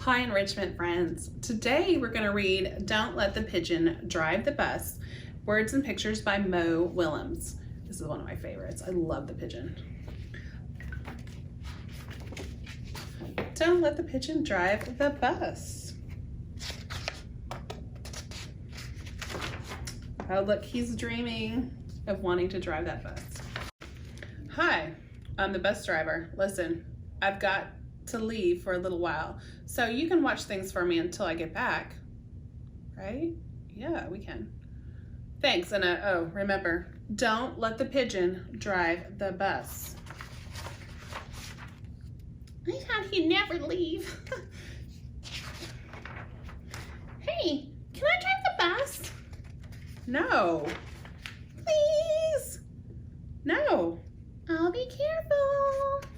Hi, enrichment friends. Today we're going to read Don't Let the Pigeon Drive the Bus, Words and Pictures by Mo Willems. This is one of my favorites. I love the pigeon. Don't let the pigeon drive the bus. Oh, look, he's dreaming of wanting to drive that bus. Hi, I'm the bus driver. Listen, I've got to leave for a little while, so you can watch things for me until I get back, right? Yeah, we can. Thanks, and oh, remember, don't let the pigeon drive the bus. I thought he'd never leave. Hey, can I drive the bus? No. Please. No. I'll be careful.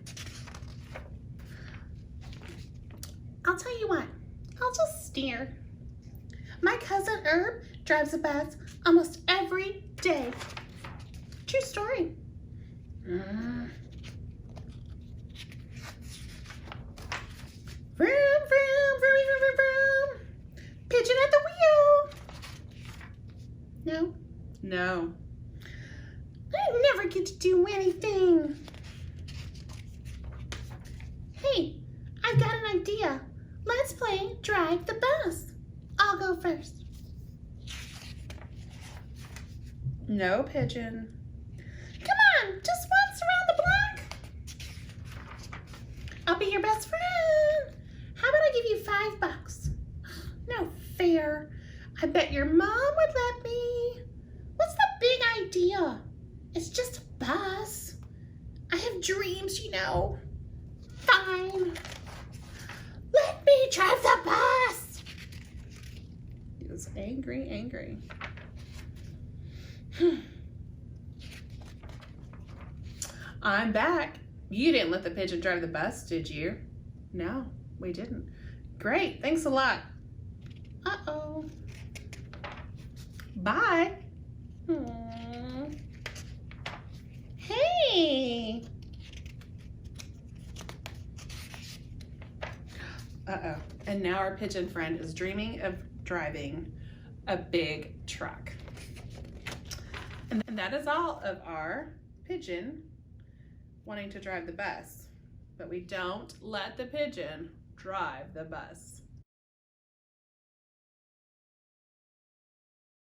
I'll tell you what, I'll just steer. My cousin Herb drives a bus almost every day. True story. Vroom, vroom, vroom, vroom, vroom, vroom. Pigeon at the wheel. No? No. I never get to do anything. Hey, I've got an idea. Let's play Drive the Bus. I'll go first. No, Pigeon. Come on, just once around the block. I'll be your best friend. How about I give you $5? No fair. I bet your mom would let me. What's the big idea? It's just a bus. I have dreams, you know. Fine. Let me drive the bus. He was angry. I'm back. You didn't let the pigeon drive the bus, did you? No, we didn't. Great, thanks a lot. Uh-oh. Bye. Aww. Hey. Uh-oh. And now our pigeon friend is dreaming of driving a big truck. And that is all of our pigeon wanting to drive the bus. But we don't let the pigeon drive the bus.